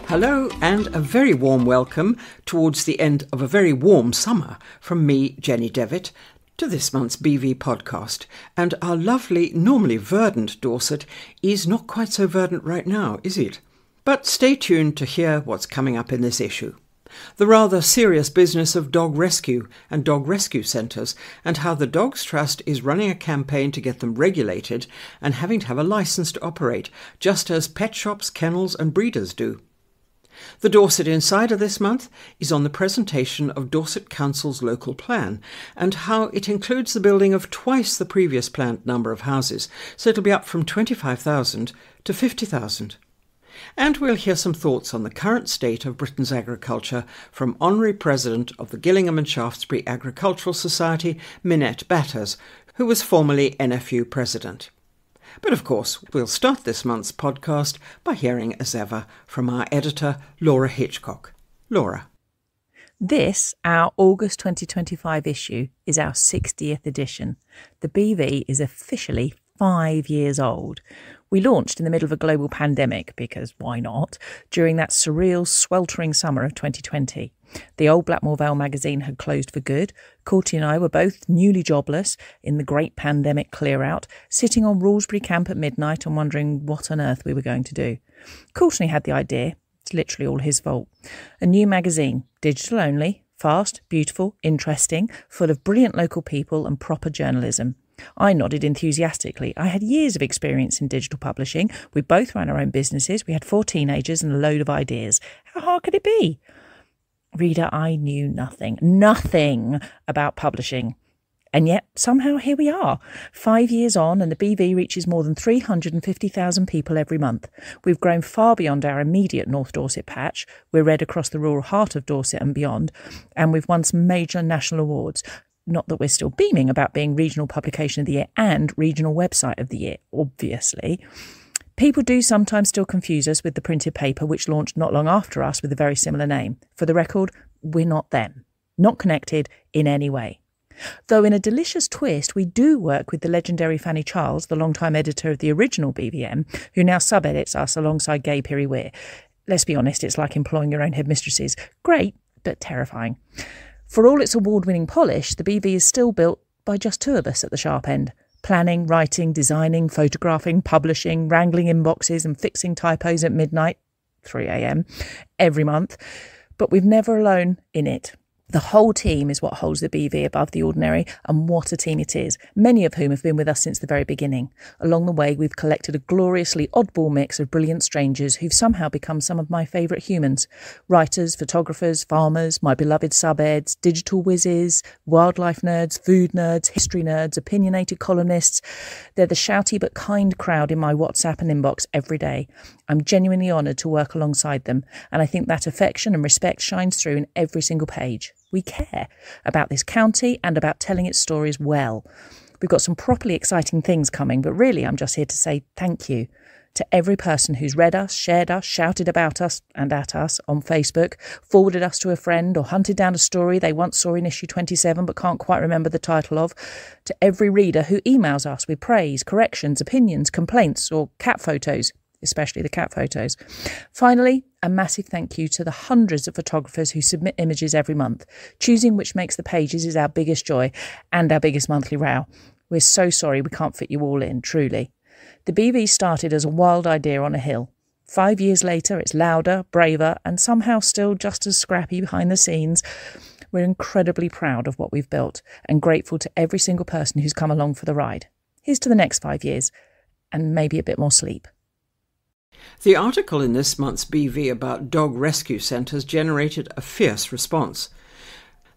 Hello and a very warm welcome towards the end of a very warm summer from me, Jenny Devitt, to this month's BV podcast. And our lovely, normally verdant Dorset is not quite so verdant right now, is it? But stay tuned to hear what's coming up in this issue. The rather serious business of dog rescue and dog rescue centres, and how the Dogs Trust is running a campaign to get them regulated and having to have a licence to operate, just as pet shops, kennels and breeders do. The Dorset Insider this month is on the presentation of Dorset Council's local plan and how it includes the building of twice the previous planned number of houses, so it'll be up from 25,000 to 50,000. And we'll hear some thoughts on the current state of Britain's agriculture from Honorary President of the Gillingham and Shaftesbury Agricultural Society, Minette Batters, who was formerly NFU President. But of course, we'll start this month's podcast by hearing, as ever, from our editor, Laura Hitchcock. Laura. This, our August 2025 issue, is our 60th edition. The BV is officially 5 years old. We launched in the middle of a global pandemic, because why not, during that surreal, sweltering summer of 2020. The old Blackmore Vale magazine had closed for good. Courtney and I were both newly jobless in the great pandemic clear-out, sitting on Ralsbury Camp at midnight and wondering what on earth we were going to do. Courtney had the idea. It's literally all his fault. A new magazine, digital only, fast, beautiful, interesting, full of brilliant local people and proper journalism. I nodded enthusiastically. I had years of experience in digital publishing. We both ran our own businesses. We had 4 teenagers and a load of ideas. How hard could it be? Reader, I knew nothing about publishing. And yet, somehow, here we are, 5 years on, and the BV reaches more than 350,000 people every month. We've grown far beyond our immediate North Dorset patch. We're read across the rural heart of Dorset and beyond, and we've won some major national awards. Not that we're still beaming about being Regional Publication of the Year and Regional Website of the Year, obviously. People do sometimes still confuse us with the printed paper, which launched not long after us with a very similar name. For the record, we're not them. Not connected in any way. Though in a delicious twist, we do work with the legendary Fanny Charles, the longtime editor of the original BVM, who now sub-edits us alongside Gay Piri Weir. Let's be honest, it's like employing your own headmistresses. Great, but terrifying. For all its award-winning polish, the BV is still built by just 2 of us at the sharp end. Planning, writing, designing, photographing, publishing, wrangling inboxes and fixing typos at midnight, 3 a.m, every month. But we're never alone in it. The whole team is what holds the BV above the ordinary, and what a team it is, many of whom have been with us since the very beginning. Along the way, we've collected a gloriously oddball mix of brilliant strangers who've somehow become some of my favourite humans. Writers, photographers, farmers, my beloved sub-eds, digital whizzes, wildlife nerds, food nerds, history nerds, opinionated columnists. They're the shouty but kind crowd in my WhatsApp and inbox every day. I'm genuinely honoured to work alongside them, and I think that affection and respect shines through in every single page. We care about this county and about telling its stories well. We've got some properly exciting things coming, but really I'm just here to say thank you to every person who's read us, shared us, shouted about us and at us on Facebook, forwarded us to a friend, or hunted down a story they once saw in issue 27 but can't quite remember the title of, to every reader who emails us with praise, corrections, opinions, complaints, or cat photos. Especially the cat photos. Finally, a massive thank you to the hundreds of photographers who submit images every month. Choosing which makes the pages is our biggest joy and our biggest monthly row. We're so sorry we can't fit you all in, truly. The BV started as a wild idea on a hill. 5 years later, it's louder, braver, and somehow still just as scrappy behind the scenes. We're incredibly proud of what we've built and grateful to every single person who's come along for the ride. Here's to the next 5 years, and maybe a bit more sleep. The article in this month's BV about dog rescue centres generated a fierce response.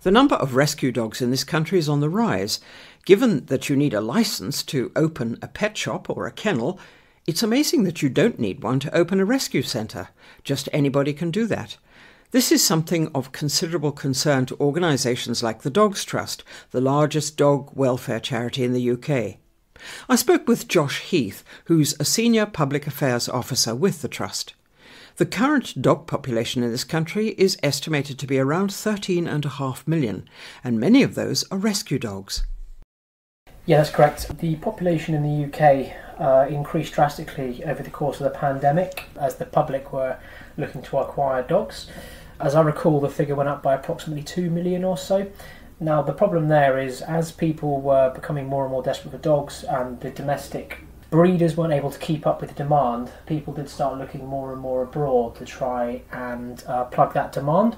The number of rescue dogs in this country is on the rise. Given that you need a licence to open a pet shop or a kennel, it's amazing that you don't need one to open a rescue centre. Just anybody can do that. This is something of considerable concern to organisations like the Dogs Trust, the largest dog welfare charity in the UK. I spoke with Josh Heath, who's a senior public affairs officer with the Trust. The current dog population in this country is estimated to be around 13.5 million, and many of those are rescue dogs. Yeah, that's correct. The population in the UK increased drastically over the course of the pandemic as the public were looking to acquire dogs. As I recall, the figure went up by approximately 2 million or so. Now, the problem there is, as people were becoming more and more desperate for dogs and the domestic breeders weren't able to keep up with the demand, people did start looking more and more abroad to try and plug that demand.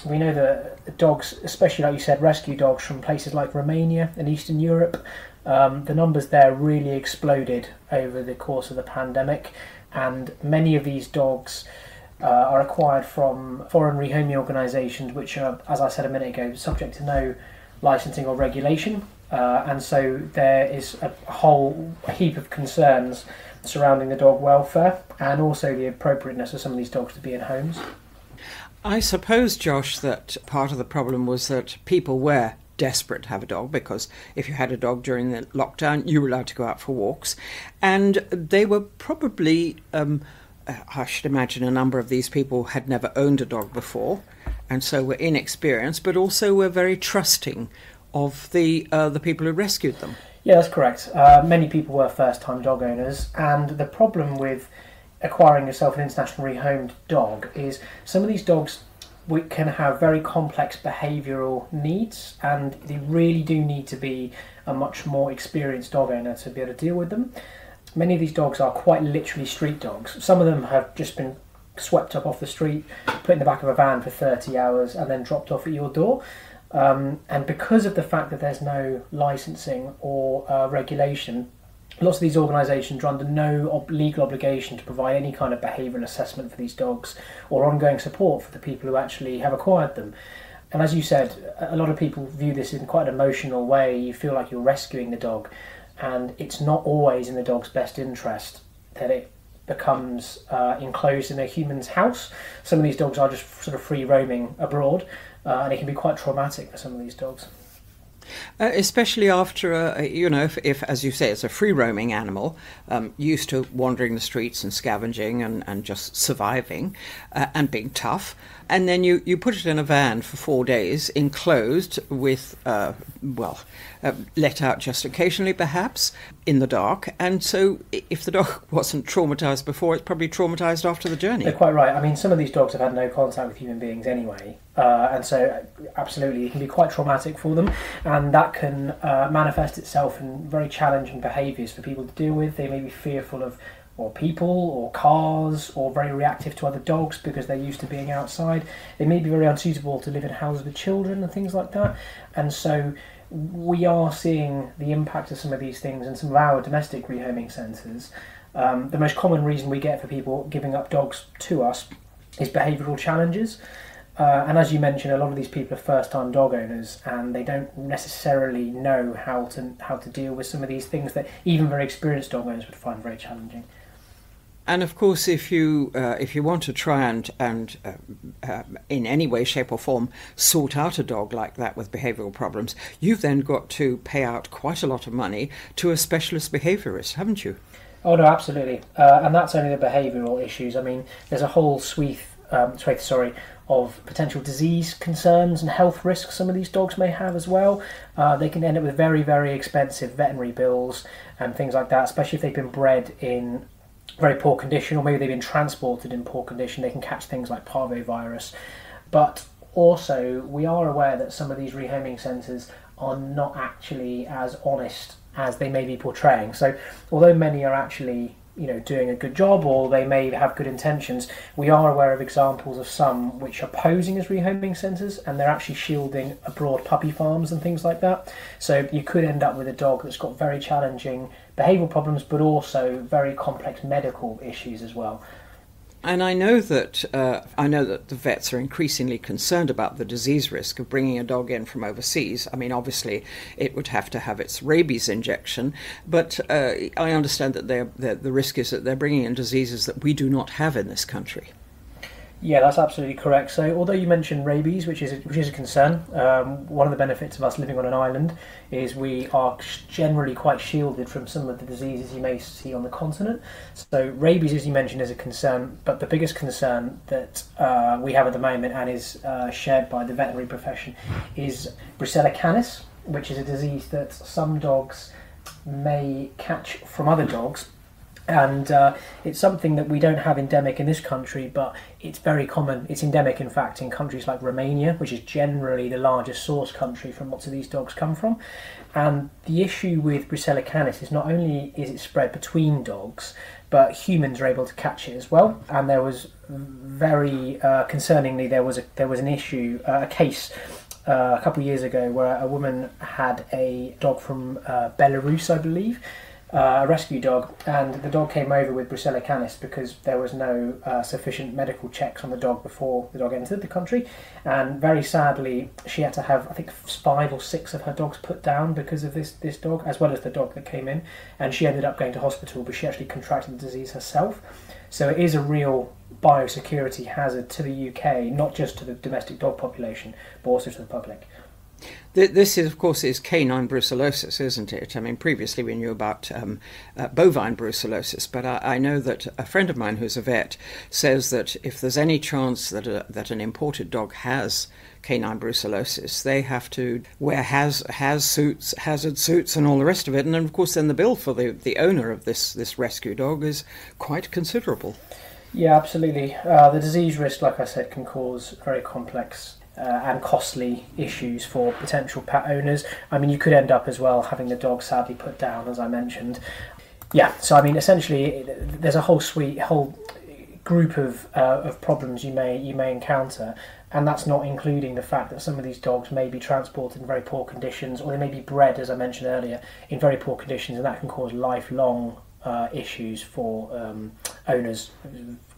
We know that dogs, especially like you said, rescue dogs from places like Romania and Eastern Europe, the numbers there really exploded over the course of the pandemic, and many of these dogs are acquired from foreign rehoming organisations which are, as I said a minute ago, subject to no licensing or regulation, and so there is a whole heap of concerns surrounding the dog welfare and also the appropriateness of some of these dogs to be in homes. I suppose, Josh, that part of the problem was that people were desperate to have a dog, because if you had a dog during the lockdown, you were allowed to go out for walks, and they were probably, I should imagine a number of these people had never owned a dog before, and so were inexperienced, but also were very trusting of the people who rescued them. Yeah, that's correct. Many people were first-time dog owners, and the problem with acquiring yourself an international rehomed dog is some of these dogs can have very complex behavioural needs, and they really do need to be a much more experienced dog owner to be able to deal with them. Many of these dogs are quite literally street dogs. Some of them have just been swept up off the street, put in the back of a van for 30 hours and then dropped off at your door. And because of the fact that there's no licensing or regulation, lots of these organisations are under no legal obligation to provide any kind of behavioural assessment for these dogs or ongoing support for the people who actually have acquired them. And as you said, a lot of people view this in quite an emotional way. You feel like you're rescuing the dog, and it's not always in the dog's best interest that it becomes enclosed in a human's house. Some of these dogs are just sort of free roaming abroad, and it can be quite traumatic for some of these dogs. Especially after, if, as you say, it's a free-roaming animal, used to wandering the streets and scavenging and just surviving and being tough, and then you put it in a van for 4 days, enclosed with, let out just occasionally perhaps, in the dark, and so if the dog wasn't traumatised before, it's probably traumatised after the journey. They're quite right. I mean, some of these dogs have had no contact with human beings anyway, and so absolutely it can be quite traumatic for them, and that can manifest itself in very challenging behaviours for people to deal with. They may be fearful of people or cars, or very reactive to other dogs because they're used to being outside. They may be very unsuitable to live in houses with children and things like that, and so we are seeing the impact of some of these things in some of our domestic rehoming centres. The most common reason we get for people giving up dogs to us is behavioural challenges. And as you mentioned, a lot of these people are first-time dog owners, and they don't necessarily know how to deal with some of these things that even very experienced dog owners would find very challenging. And of course, if you want to try and in any way, shape or form sort out a dog like that with behavioural problems, you've then got to pay out quite a lot of money to a specialist behaviourist, haven't you? Oh no, absolutely. And that's only the behavioural issues. I mean, there's a whole swathe of potential disease concerns and health risks some of these dogs may have as well. They can end up with very, very expensive veterinary bills and things like that, especially if they've been bred in very poor condition, or maybe they've been transported in poor condition. They can catch things like parvovirus. But also, we are aware that some of these rehoming centres are not actually as honest as they may be portraying. So although many are actually doing a good job, or they may have good intentions, we are aware of examples of some which are posing as rehoming centres, and they're actually shielding abroad puppy farms and things like that. So you could end up with a dog that's got very challenging behavioural problems, but also very complex medical issues as well. And I know that the vets are increasingly concerned about the disease risk of bringing a dog in from overseas. I mean, obviously, it would have to have its rabies injection, but I understand that the risk is that they're bringing in diseases that we do not have in this country. Yeah, that's absolutely correct. So although you mentioned rabies, which is a concern, one of the benefits of us living on an island is we are generally quite shielded from some of the diseases you may see on the continent. So rabies, as you mentioned, is a concern, but the biggest concern that we have at the moment, and is shared by the veterinary profession, is Brucella canis, which is a disease that some dogs may catch from other dogs. And it's something that we don't have endemic in this country, but it's very common. It's endemic, in fact, in countries like Romania, which is generally the largest source country from lots of these dogs come from. And the issue with Brucella canis is not only is it spread between dogs, but humans are able to catch it as well. And there was very concerningly, there was an issue, a case a couple of years ago where a woman had a dog from Belarus, I believe, a rescue dog, and the dog came over with Brucella canis because there was no sufficient medical checks on the dog before the dog entered the country, and very sadly she had to have, I think, 5 or 6 of her dogs put down because of this dog, as well as the dog that came in, and she ended up going to hospital, but she actually contracted the disease herself. So it is a real biosecurity hazard to the UK, not just to the domestic dog population, but also to the public. This is, of course, is canine brucellosis, isn't it? I mean, previously we knew about bovine brucellosis, but I know that a friend of mine who's a vet says that if there's any chance that an imported dog has canine brucellosis, they have to wear hazard suits and all the rest of it, and then, of course, then the bill for the owner of this rescue dog is quite considerable. Yeah, absolutely. The disease risk, like I said, can cause very complex and costly issues for potential pet owners. I mean, you could end up as well having the dog sadly put down, as I mentioned. Yeah, so I mean, essentially, there's a whole group of problems you may encounter, and that's not including the fact that some of these dogs may be transported in very poor conditions, or they may be bred, as I mentioned earlier, in very poor conditions, and that can cause lifelong issues for owners,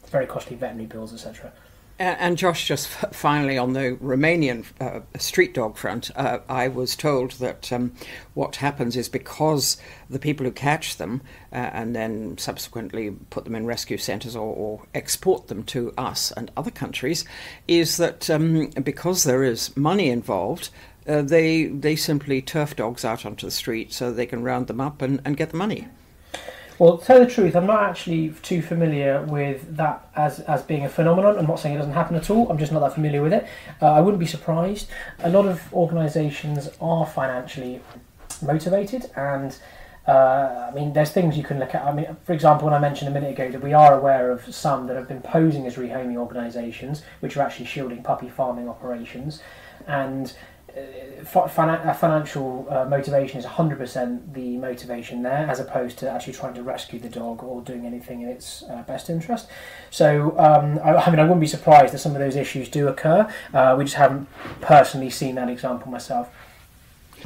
very costly veterinary bills, etc. And Josh, just finally on the Romanian street dog front, I was told that what happens is because the people who catch them and then subsequently put them in rescue centres or export them to us and other countries, is that because there is money involved, they simply turf dogs out onto the street so they can round them up and get the money. Well, to tell the truth, I'm not actually too familiar with that as being a phenomenon. I'm not saying it doesn't happen at all, I'm just not that familiar with it. I wouldn't be surprised. A lot of organisations are financially motivated, and I mean, there's things you can look at. I mean, for example, when I mentioned a minute ago that we are aware of some that have been posing as rehoming organisations, which are actually shielding puppy farming operations, and financial motivation is 100% the motivation there, as opposed to actually trying to rescue the dog or doing anything in its best interest. So, I mean, I wouldn't be surprised that some of those issues do occur. We just haven't personally seen that example myself.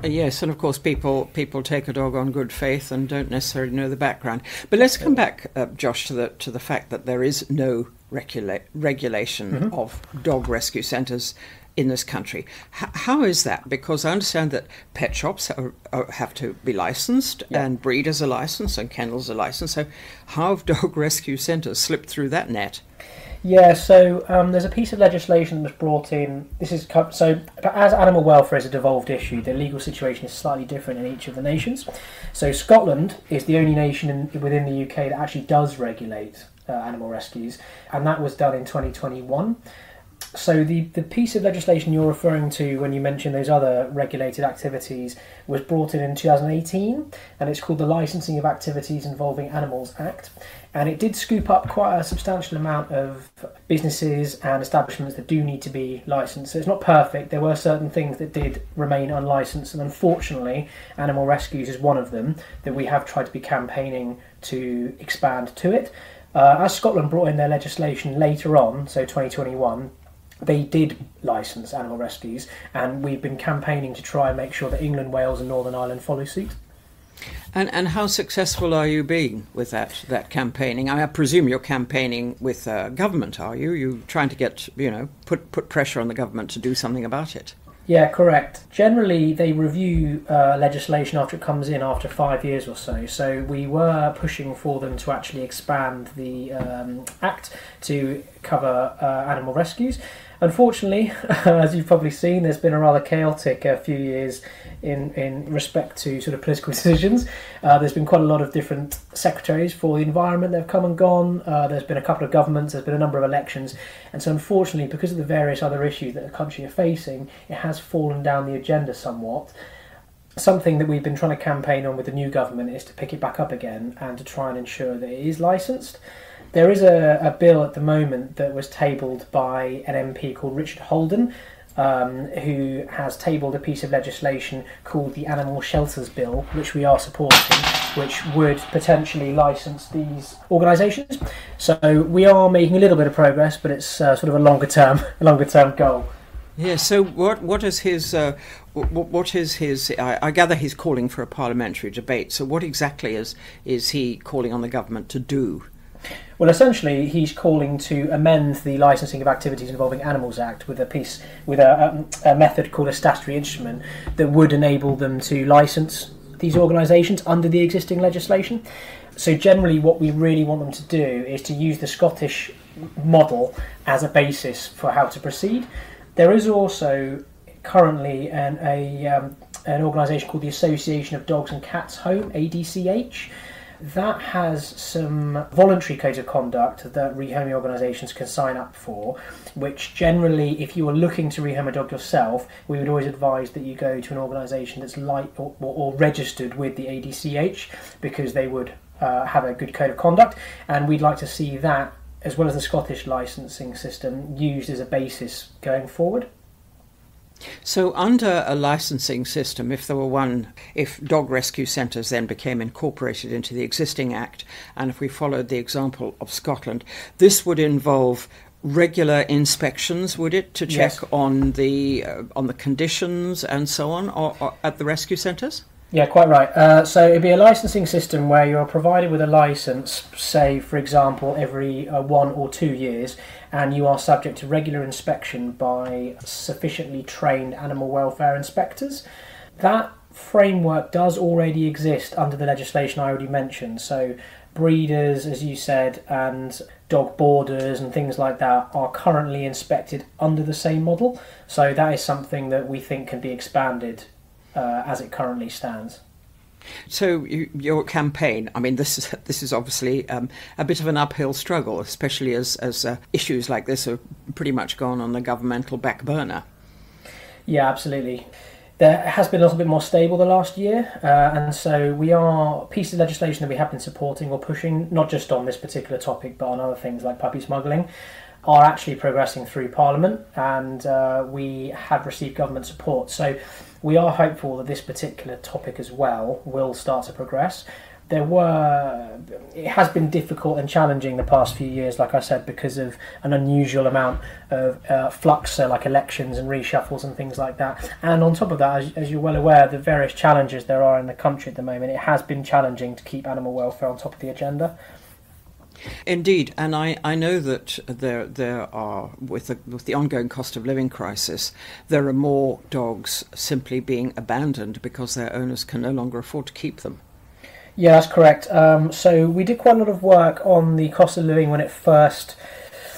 Yes, and of course people take a dog on good faith and don't necessarily know the background. But let's come back, Josh, to the fact that there is no regulation of dog rescue centres in this country. How is that? Because I understand that pet shops have to be licensed, and breeders are licensed, and kennels are licensed. So how have dog rescue centres slipped through that net? Yeah, so there's a piece of legislation that was brought in. So as animal welfare is a devolved issue, the legal situation is slightly different in each of the nations. So Scotland is the only nation within the UK that actually does regulate animal rescues, and that was done in 2021. So the piece of legislation you're referring to when you mention those other regulated activities was brought in 2018, and it's called the Licensing of Activities Involving Animals Act, and it did scoop up quite a substantial amount of businesses and establishments that do need to be licensed. So it's not perfect. There were certain things that did remain unlicensed, and unfortunately animal rescues is one of them that we have tried to be campaigning to expand to it. As Scotland brought in their legislation later on, so 2021, they did licence animal rescues, and we've been campaigning to try and make sure that England, Wales and Northern Ireland follow suit. And how successful are you being with that campaigning? I presume you're campaigning with government, are you? You're trying to get, put pressure on the government to do something about it. Yeah, correct. Generally, they review legislation after it comes in after 5 years or so. So we were pushing for them to actually expand the Act to cover animal rescues. Unfortunately, as you've probably seen, there's been a rather chaotic few years in respect to sort of political decisions. There's been quite a lot of different secretaries for the environment that have come and gone. There's been a couple of governments, there's been a number of elections, and so unfortunately, because of the various other issues that the country are facing, it has fallen down the agenda somewhat. something that we've been trying to campaign on with the new government is to pick it back up again and to try and ensure that it is licensed. There is a bill at the moment that was tabled by an MP called Richard Holden, who has tabled a piece of legislation called the Animal Shelters Bill, which we are supporting, which would potentially license these organisations. So we are making a little bit of progress, but it's sort of a longer term goal. Yeah. So what is his? What is his? I gather he's calling for a parliamentary debate. So what exactly is he calling on the government to do? Well, essentially, he's calling to amend the Licensing of Activities Involving Animals Act with a method called a statutory instrument that would enable them to license these organisations under the existing legislation. So generally, what we really want them to do is to use the Scottish model as a basis for how to proceed. There is also currently an organisation called the Association of Dogs and Cats Home, ADCH. That has some voluntary codes of conduct that rehoming organisations can sign up for, which generally, if you are looking to rehome a dog yourself, we would always advise that you go to an organisation that's or registered with the ADCH, because they would have a good code of conduct, and we'd like to see that, as well as the Scottish licensing system, used as a basis going forward. So under a licensing system, if dog rescue centres then became incorporated into the existing Act, and if we followed the example of Scotland, this would involve regular inspections, would it, to check Yes. on the conditions and so on, or at the rescue centres? Yeah, quite right. So it'd be a licensing system where you're provided with a licence, say, for example, every 1 or 2 years, and you are subject to regular inspection by sufficiently trained animal welfare inspectors. That framework does already exist under the legislation I already mentioned. So breeders, as you said, and dog boarders and things like that are currently inspected under the same model. So that is something that we think can be expanded as it currently stands. So your campaign, I mean, this is obviously a bit of an uphill struggle, especially as issues like this are pretty much gone on the governmental back burner. Yeah, absolutely. There has been a little bit more stable the last year, and so pieces of legislation that we have been supporting or pushing, not just on this particular topic, but on other things like puppy smuggling, are actually progressing through Parliament, and we have received government support. So we are hopeful that this particular topic as well will start to progress. It has been difficult and challenging the past few years, like I said, because of an unusual amount of flux, so like elections and reshuffles and things like that. And on top of that, as you're well aware, the various challenges there are in the country at the moment, it has been challenging to keep animal welfare on top of the agenda. Indeed, and I know that there are, with the ongoing cost of living crisis, there are more dogs simply being abandoned because their owners can no longer afford to keep them. Yeah, that's correct. So we did quite a lot of work on the cost of living when it first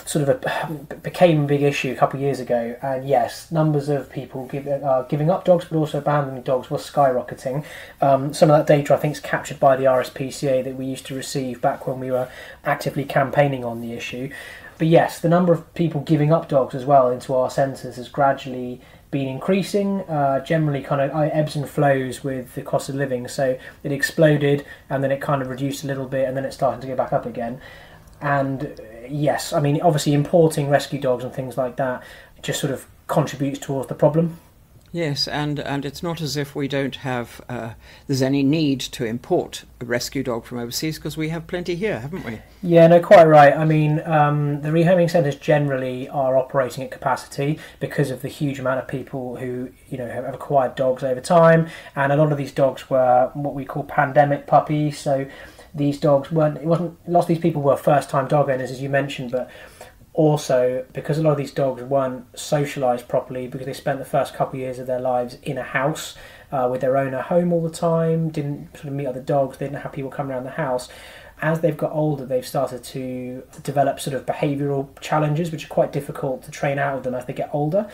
sort of became a big issue a couple of years ago, and yes, numbers of people giving up dogs but also abandoning dogs was skyrocketing. Some of that data I think is captured by the RSPCA that we used to receive back when we were actively campaigning on the issue. But yes, the number of people giving up dogs as well into our centres has gradually been increasing, generally kind of ebbs and flows with the cost of living. So it exploded and then it kind of reduced a little bit and then it's starting to go back up again. And yes, I mean, obviously importing rescue dogs and things like that just sort of contributes towards the problem. Yes, and it's not as if we don't have, there's any need to import a rescue dog from overseas, because we have plenty here, haven't we? Yeah, no, quite right. I mean, the rehoming centres generally are operating at capacity because of the huge amount of people who, have acquired dogs over time, and a lot of these dogs were what we call pandemic puppies, so these dogs lots of these people were first-time dog owners, as you mentioned, but also because a lot of these dogs weren't socialised properly because they spent the first couple of years of their lives in a house with their owner home all the time, didn't sort of meet other dogs, they didn't have people come around the house. As they've got older, they've started to develop sort of behavioural challenges which are quite difficult to train out of them as they get older.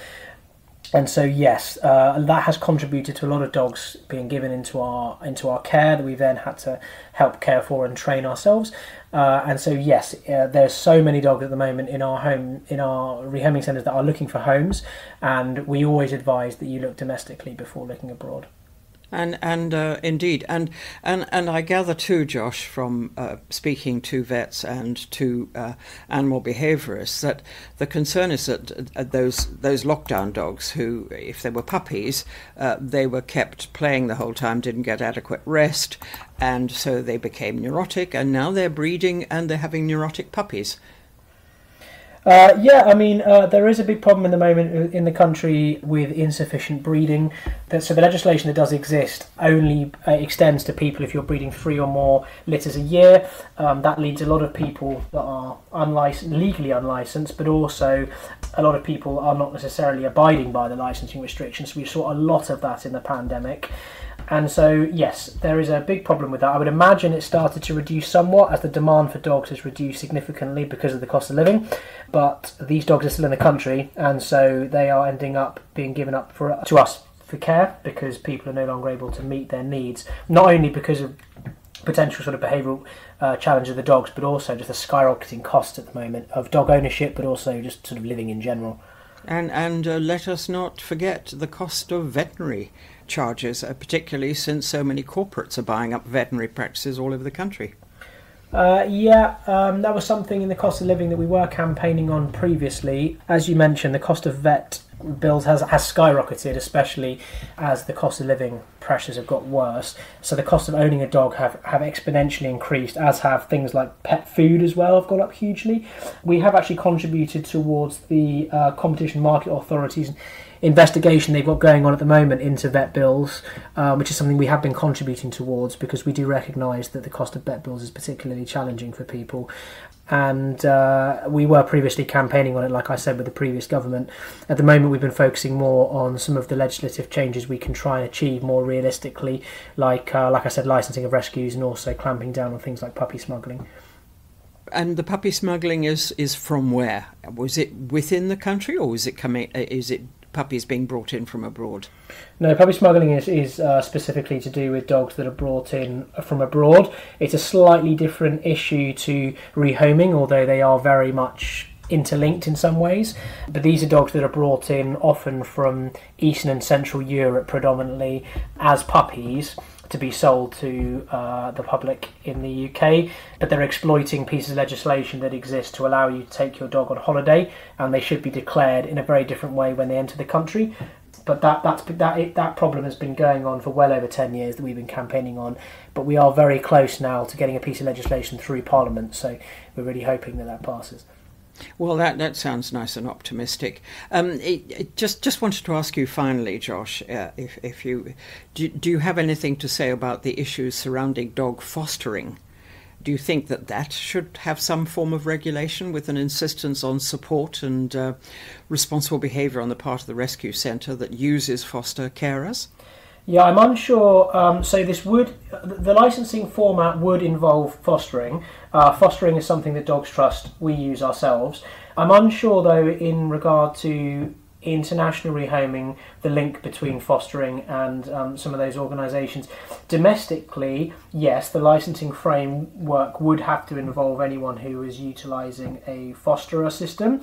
And so yes, that has contributed to a lot of dogs being given into our care that we then had to help care for and train ourselves. And so yes, there's so many dogs at the moment in our rehoming centres that are looking for homes, and we always advise that you look domestically before looking abroad. And indeed, and I gather too, Josh, from speaking to vets and to animal behaviourists, that the concern is that those lockdown dogs who, if they were puppies, they were kept playing the whole time, didn't get adequate rest, and so they became neurotic, and now they're breeding and they're having neurotic puppies. There is a big problem in the moment in the country with insufficient breeding. So the legislation that does exist only extends to people if you're breeding 3 or more litters a year. That leads a lot of people that are legally unlicensed, but also a lot of people are not necessarily abiding by the licensing restrictions. We saw a lot of that in the pandemic. And so, yes, there is a big problem with that. I would imagine it started to reduce somewhat as the demand for dogs has reduced significantly because of the cost of living. But these dogs are still in the country, and so they are ending up being given up to us for care because people are no longer able to meet their needs, not only because of potential sort of behavioural challenge of the dogs, but also just the skyrocketing cost at the moment of dog ownership, but also just sort of living in general. And let us not forget the cost of veterinary charges, particularly since so many corporates are buying up veterinary practices all over the country. That was something in the cost of living that we were campaigning on previously. As you mentioned, the cost of vet bills has skyrocketed, especially as the cost of living pressures have got worse. So the cost of owning a dog have exponentially increased, as have things like pet food as well have gone up hugely. We have actually contributed towards the Competition Market Authority's investigation they've got going on at the moment into vet bills, which is something we have been contributing towards because we do recognise that the cost of vet bills is particularly challenging for people. And we were previously campaigning on it, like I said, with the previous government. At the moment, we've been focusing more on some of the legislative changes we can try and achieve more realistically, like I said, licensing of rescues and also clamping down on things like puppy smuggling. And the puppy smuggling is from where? Was it within the country, or is it puppies being brought in from abroad? No, puppy smuggling is specifically to do with dogs that are brought in from abroad. It's a slightly different issue to rehoming, although they are very much interlinked in some ways. But these are dogs that are brought in often from Eastern and Central Europe predominantly as puppies to be sold to the public in the UK, but they're exploiting pieces of legislation that exist to allow you to take your dog on holiday, and they should be declared in a very different way when they enter the country. But that problem has been going on for well over 10 years that we've been campaigning on, but we are very close now to getting a piece of legislation through Parliament, so we're really hoping that passes. Well, that sounds nice and optimistic. Just wanted to ask you finally, Josh, if you do you have anything to say about the issues surrounding dog fostering? Do you think that should have some form of regulation with an insistence on support and responsible behaviour on the part of the rescue centre that uses foster carers? Yeah, I'm unsure. So the licensing format would involve fostering. Fostering is something that Dogs Trust, we use ourselves. I'm unsure though in regard to international rehoming, the link between fostering and some of those organisations. Domestically, yes, the licensing framework would have to involve anyone who is utilising a fosterer system.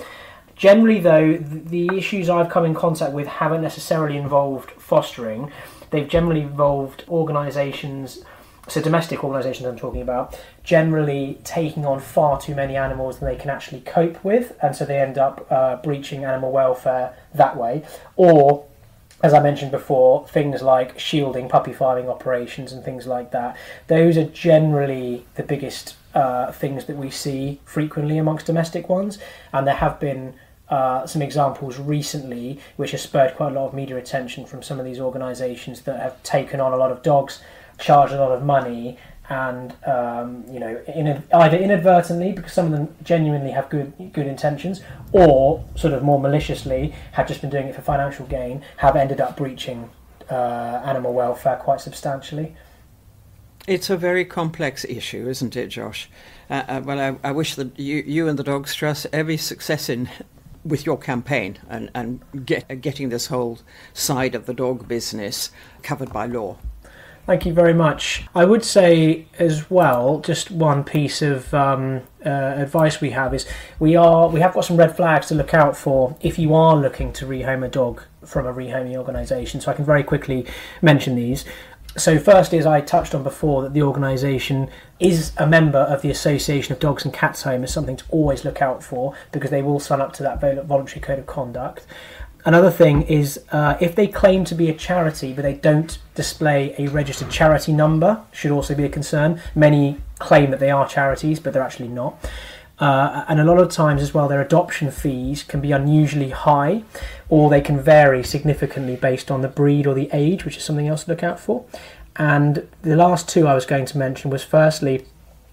Generally though, the issues I've come in contact with haven't necessarily involved fostering. They've generally involved organisations, so domestic organisations I'm talking about, generally taking on far too many animals than they can actually cope with, and so they end up breaching animal welfare that way. Or, as I mentioned before, things like shielding puppy farming operations and things like that. Those are generally the biggest things that we see frequently amongst domestic ones, and there have been some examples recently which have spurred quite a lot of media attention from some of these organisations that have taken on a lot of dogs, charged a lot of money, and either inadvertently, because some of them genuinely have good intentions, or sort of more maliciously have just been doing it for financial gain, have ended up breaching animal welfare quite substantially. It's a very complex issue, isn't it, Josh? Well, I wish that you and the Dogs Trust every success with your campaign and getting this whole side of the dog business covered by law. Thank you very much. I would say as well, just one piece of advice we have is we have got some red flags to look out for if you are looking to rehome a dog from a rehoming organisation, so I can very quickly mention these. So first, as I touched on before, that the organisation is a member of the Association of Dogs and Cats Home, is something to always look out for, because they will sign up to that voluntary code of conduct. Another thing is if they claim to be a charity but they don't display a registered charity number, should also be a concern. Many claim that they are charities but they're actually not. And a lot of times as well, their adoption fees can be unusually high, or they can vary significantly based on the breed or the age, which is something else to look out for. And the last two I was going to mention was, firstly,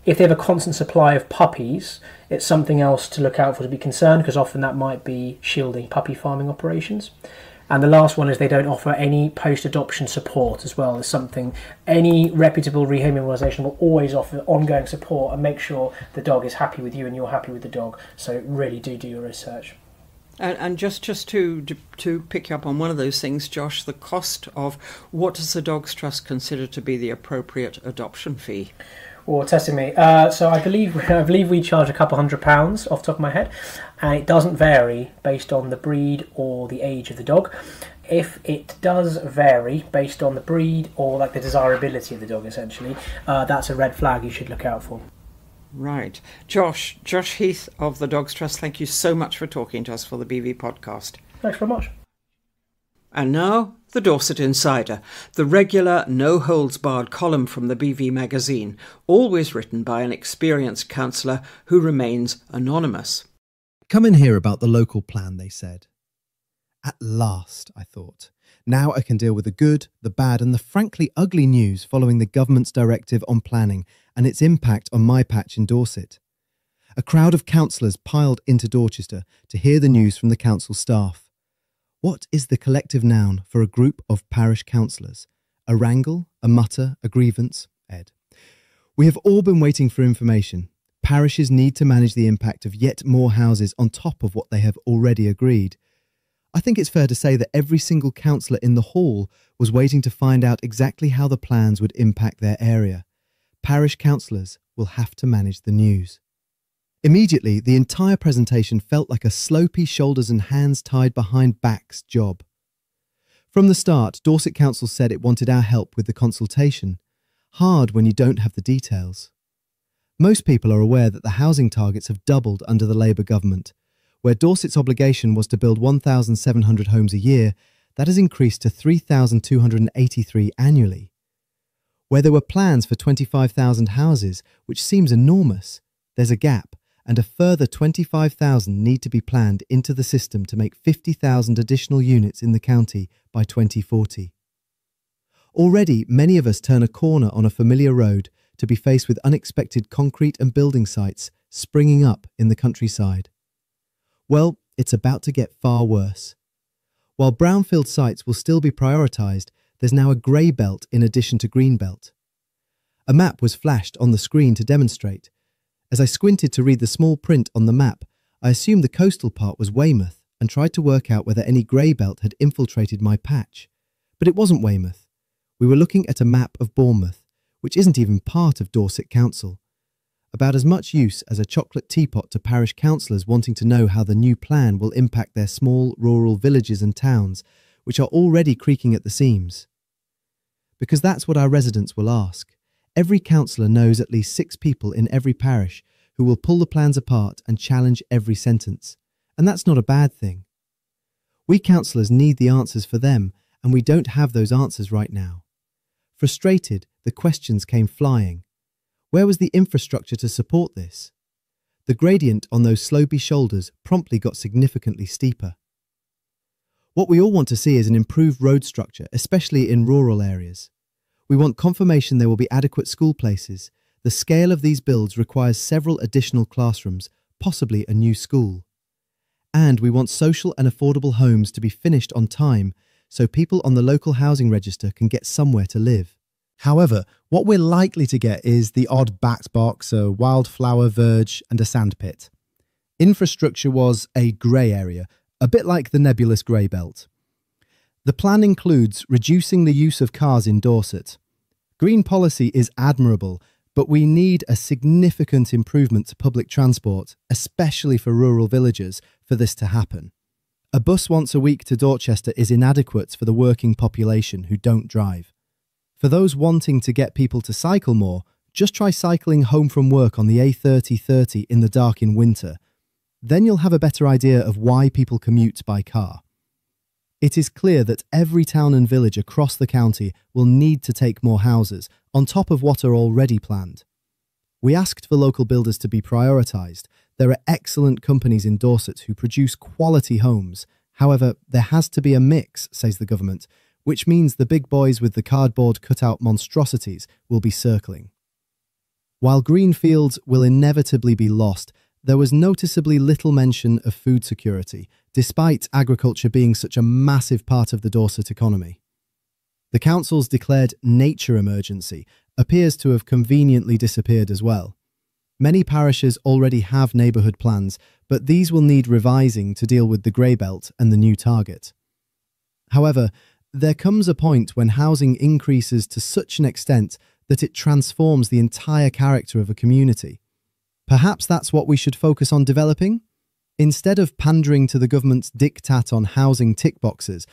if they have a constant supply of puppies, it's something else to look out for, to be concerned, because often that might be shielding puppy farming operations. And the last one is they don't offer any post-adoption support as well. It's something any reputable rehoming organisation will always offer, ongoing support, and make sure the dog is happy with you and you're happy with the dog. So really do your research. And just to pick you up on one of those things, Josh, the cost of what does the Dogs Trust consider to be the appropriate adoption fee? Or testing me. So I believe we charge a couple £100 off the top of my head, and it doesn't vary based on the breed or the age of the dog. If it does vary based on the breed or like the desirability of the dog, essentially, that's a red flag you should look out for. Right. Josh Heath of the Dogs Trust, thank you so much for talking to us for the BV podcast. Thanks very much. And now, the Dorset Insider, the regular no-holds-barred column from the BV magazine, always written by an experienced councillor who remains anonymous. Come and hear about the local plan, they said. At last, I thought. Now I can deal with the good, the bad and the frankly ugly news following the government's directive on planning and its impact on my patch in Dorset. A crowd of councillors piled into Dorchester to hear the news from the council staff. What is the collective noun for a group of parish councillors? A wrangle, a mutter, a grievance? Ed. We have all been waiting for information. Parishes need to manage the impact of yet more houses on top of what they have already agreed. I think it's fair to say that every single councillor in the hall was waiting to find out exactly how the plans would impact their area. Parish councillors will have to manage the news. Immediately, the entire presentation felt like a slopey shoulders and hands tied behind backs job. From the start, Dorset Council said it wanted our help with the consultation. Hard when you don't have the details. Most people are aware that the housing targets have doubled under the Labour government. Where Dorset's obligation was to build 1,700 homes a year, that has increased to 3,283 annually. Where there were plans for 25,000 houses, which seems enormous, there's a gap, and a further 25,000 need to be planned into the system to make 50,000 additional units in the county by 2040. Already, many of us turn a corner on a familiar road to be faced with unexpected concrete and building sites springing up in the countryside. Well, it's about to get far worse. While brownfield sites will still be prioritised, there's now a grey belt in addition to green belt. A map was flashed on the screen to demonstrate. As I squinted to read the small print on the map, I assumed the coastal part was Weymouth and tried to work out whether any grey belt had infiltrated my patch. But it wasn't Weymouth. We were looking at a map of Bournemouth, which isn't even part of Dorset Council. About as much use as a chocolate teapot to parish councillors wanting to know how the new plan will impact their small rural villages and towns, which are already creaking at the seams. Because that's what our residents will ask. Every councillor knows at least 6 people in every parish who will pull the plans apart and challenge every sentence. And that's not a bad thing. We councillors need the answers for them, and we don't have those answers right now. Frustrated, the questions came flying. Where was the infrastructure to support this? The gradient on those slopey shoulders promptly got significantly steeper. What we all want to see is an improved road structure, especially in rural areas. We want confirmation there will be adequate school places. The scale of these builds requires several additional classrooms, possibly a new school. And we want social and affordable homes to be finished on time so people on the local housing register can get somewhere to live. However, what we're likely to get is the odd backed box, a wildflower verge and a sandpit. Infrastructure was a grey area, a bit like the nebulous grey belt. The plan includes reducing the use of cars in Dorset. Green policy is admirable, but we need a significant improvement to public transport, especially for rural villages, for this to happen. A bus once a week to Dorchester is inadequate for the working population who don't drive. For those wanting to get people to cycle more, just try cycling home from work on the A30/30 in the dark in winter. Then you'll have a better idea of why people commute by car. It is clear that every town and village across the county will need to take more houses, on top of what are already planned. We asked for local builders to be prioritised. There are excellent companies in Dorset who produce quality homes. However, there has to be a mix, says the government, which means the big boys with the cardboard cutout monstrosities will be circling. While green fields will inevitably be lost, there was noticeably little mention of food security, despite agriculture being such a massive part of the Dorset economy. The council's declared nature emergency appears to have conveniently disappeared as well. Many parishes already have neighbourhood plans, but these will need revising to deal with the grey belt and the new target. However, there comes a point when housing increases to such an extent that it transforms the entire character of a community. Perhaps that's what we should focus on developing? Instead of pandering to the government's diktat on housing tick boxes,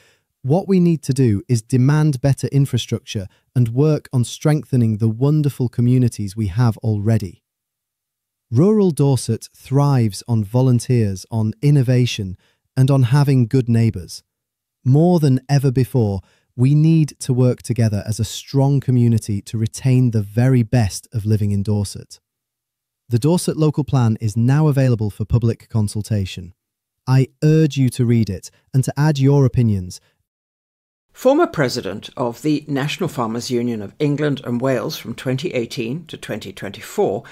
what we need to do is demand better infrastructure and work on strengthening the wonderful communities we have already. Rural Dorset thrives on volunteers, on innovation, and on having good neighbours. More than ever before, we need to work together as a strong community to retain the very best of living in Dorset. The Dorset Local Plan is now available for public consultation. I urge you to read it and to add your opinions. Former president of the National Farmers Union of England and Wales from 2018 to 2024,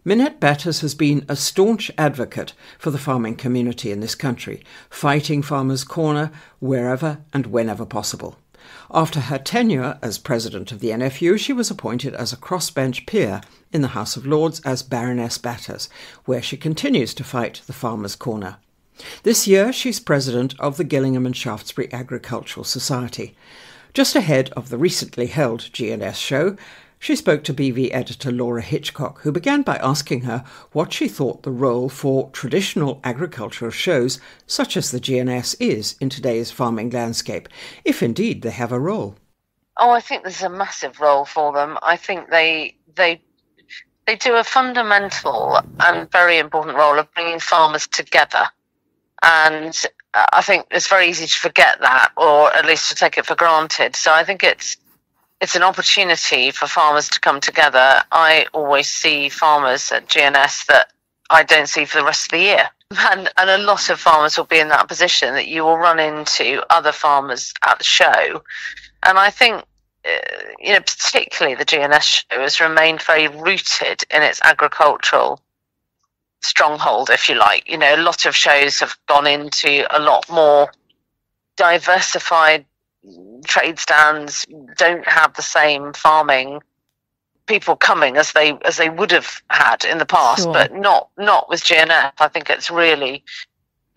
Minette Batters has been a staunch advocate for the farming community in this country, fighting Farmers' Corner wherever and whenever possible. After her tenure as president of the NFU, she was appointed as a crossbench peer in the House of Lords as Baroness Batters, where she continues to fight the Farmers' Corner. This year, she's president of the Gillingham and Shaftesbury Agricultural Society. Just ahead of the recently held G&S show, she spoke to BV editor Laura Hitchcock, who began by asking her what she thought the role for traditional agricultural shows such as the G&S is in today's farming landscape, if indeed they have a role. Oh, I think there's a massive role for them. I think they do a fundamental and very important role of bringing farmers together. And I think it's very easy to forget that, or at least to take it for granted. So I think it's an opportunity for farmers to come together. I always see farmers at GNS that I don't see for the rest of the year. And a lot of farmers will be in that position that you will run into other farmers at the show. And I think, particularly the GNS show has remained very rooted in its agricultural stronghold, if you like. A lot of shows have gone into a lot more diversified trade stands, don't have the same farming people coming as they would have had in the past. Sure. But not with GNF. I think it's really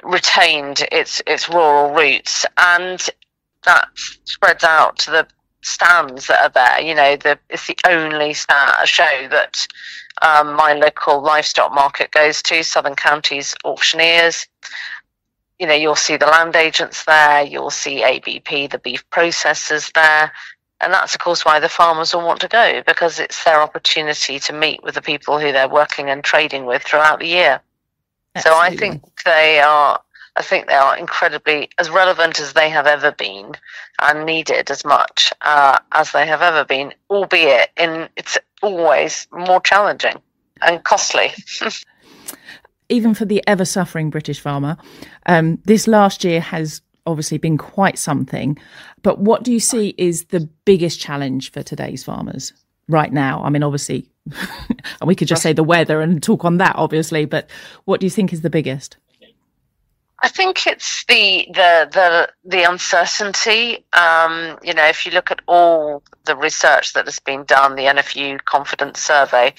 retained its rural roots, and that spreads out to the stands that are there. It's the only show that my local livestock market goes to, Southern Counties Auctioneers. You'll see the land agents there, you'll see ABP, the beef processors there. And that's, of course, why the farmers will want to go, because it's their opportunity to meet with the people who they're working and trading with throughout the year. Absolutely. So I think they are incredibly as relevant as they have ever been, and needed as much as they have ever been, albeit it's always more challenging and costly. Even for the ever-suffering British farmer, this last year has obviously been quite something. But what do you see is the biggest challenge for today's farmers right now? I mean, obviously, and we could just say the weather and talk on that, obviously. But what do you think is the biggest? I think it's the uncertainty. If you look at all the research that has been done, the NFU confidence survey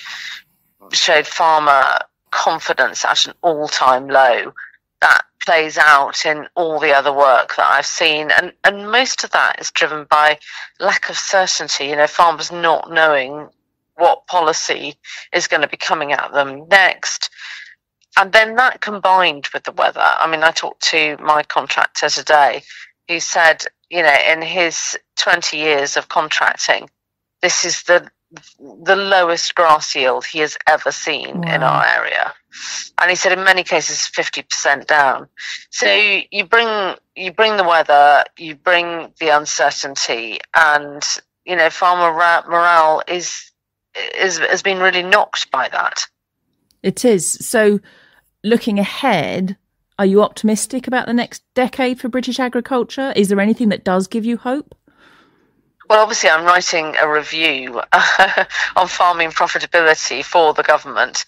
showed farmer confidence at an all-time low. That plays out in all the other work that I've seen, and most of that is driven by lack of certainty. Farmers not knowing what policy is going to be coming at them next. And then that combined with the weather. I mean, I talked to my contractor today who said, in his 20 years of contracting, this is the lowest grass yield he has ever seen in our area. And he said in many cases 50% down. So you bring the weather, you bring the uncertainty, and farmer morale has been really knocked by that. It is. So looking ahead, are you optimistic about the next decade for British agriculture? Is there anything that does give you hope? Well, obviously, I'm writing a review on farming profitability for the government.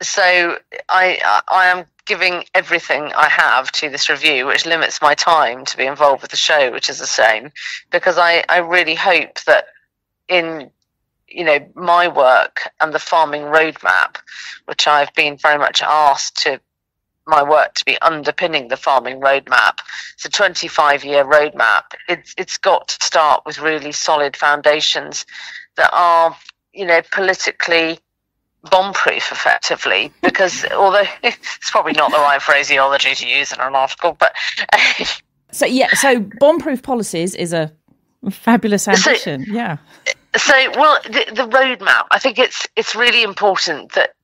So I am giving everything I have to this review, which limits my time to be involved with the show, which is a shame, because I really hope that in my work and the farming roadmap, which I've been very much asked to my work to be underpinning the farming roadmap. It's a 25-year roadmap. It's got to start with really solid foundations that are, politically bomb-proof, effectively, because although it's probably not the right phraseology to use in an article, but... So bomb-proof policies is a fabulous ambition, So, well, the roadmap, I think it's really important that,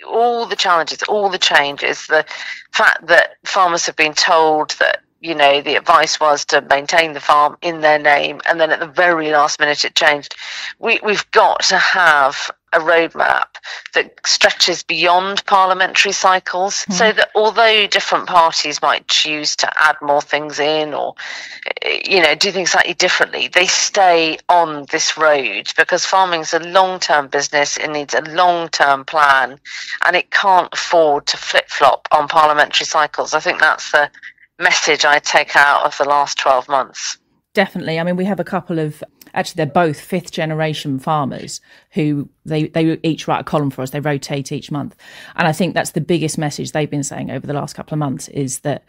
all the challenges, all the changes, the fact that farmers have been told that, the advice was to maintain the farm in their name, and then at the very last minute it changed. We've got to have a roadmap that stretches beyond parliamentary cycles, so that although different parties might choose to add more things in or, do things slightly differently, they stay on this road, because farming is a long-term business. It needs a long-term plan, and it can't afford to flip-flop on parliamentary cycles. I think that's the message I take out of the last 12 months. Definitely. I mean, we have a couple of, actually, they're both fifth generation farmers who they each write a column for us. They rotate each month. And I think that's the biggest message they've been saying over the last couple of months, is that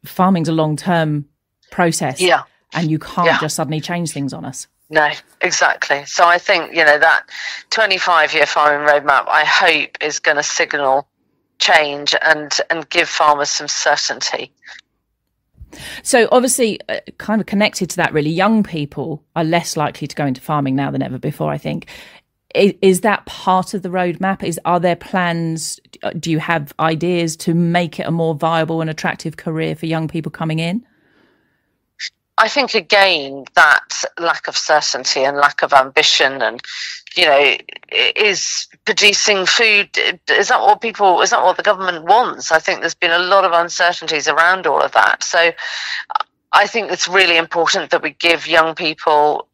farming's a long-term process. Yeah. And you can't just suddenly change things on us. No, exactly. So I think, that 25-year farming roadmap, I hope, is going to signal change and give farmers some certainty. So obviously, kind of connected to that, really, young people are less likely to go into farming now than ever before, I think. Is that part of the roadmap? Are there plans? Do you have ideas to make it a more viable and attractive career for young people coming in? I think, again, that lack of certainty and lack of ambition and, is producing food, is that what the government wants? I think there's been a lot of uncertainties around all of that. So I think it's really important that we give young people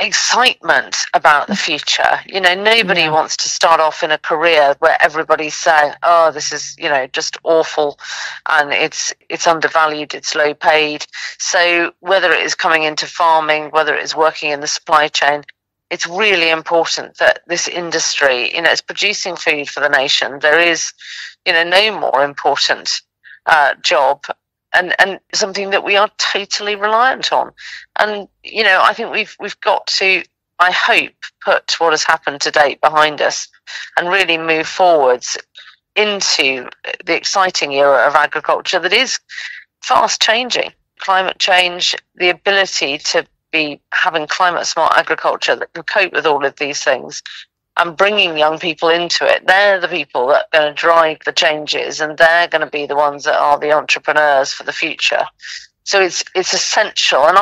excitement about the future. Nobody wants to start off in a career where everybody's saying, oh, this is, just awful, and it's undervalued, it's low paid. So whether it is coming into farming, whether it is working in the supply chain, it's really important that this industry, is producing food for the nation. There is, no more important job and something that we are totally reliant on. And, I think we've got to, I hope, put what has happened to date behind us and really move forwards into the exciting era of agriculture that is fast changing. Climate change, the ability to be having climate smart agriculture that can cope with all of these things, and bringing young people into it. They're the people that are going to drive the changes, and they're going to be the ones that are the entrepreneurs for the future. So it's essential. And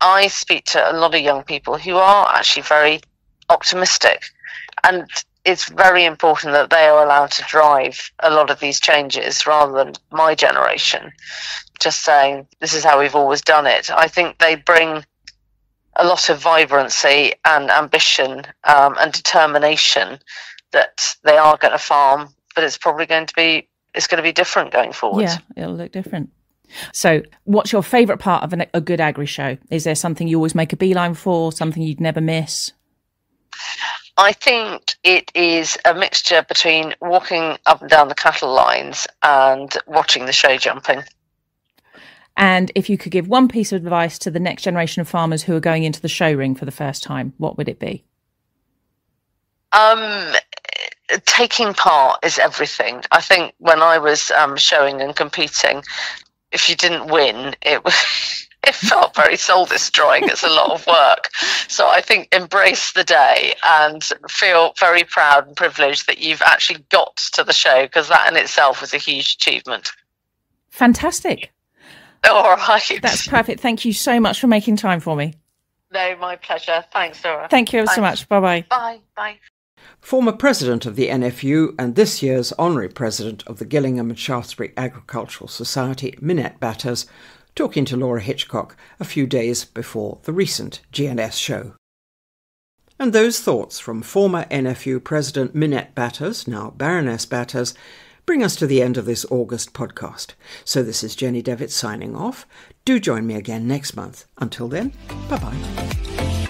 I speak to a lot of young people who are actually very optimistic, and it's very important that they are allowed to drive a lot of these changes rather than my generation just saying this is how we've always done it. I think they bring a lot of vibrancy and ambition and determination that they are going to farm, but it's probably going to be different going forward. Yeah, it'll look different. So what's your favourite part of a good agri show? Is there something you always make a beeline for, something you'd never miss? I think it is a mixture between walking up and down the cattle lines and watching the show jumping. And if you could give one piece of advice to the next generation of farmers who are going into the show ring for the first time, what would it be? taking part is everything. I think when I was showing and competing, if you didn't win, it felt very soul destroying. It's a lot of work. So I think embrace the day and feel very proud and privileged that you've actually got to the show, because that in itself was a huge achievement. Fantastic. All right. That's perfect. Thank you so much for making time for me. No, my pleasure. Thanks, Laura. Thank you ever so much. Bye-bye. Bye. Bye. Former president of the NFU and this year's honorary president of the Gillingham and Shaftesbury Agricultural Society, Minette Batters, talking to Laura Hitchcock a few days before the recent GNS show. And those thoughts from former NFU President Minette Batters, now Baroness Batters, bring us to the end of this August podcast. So this is Jenny Devitt signing off. Do join me again next month. Until then, bye-bye.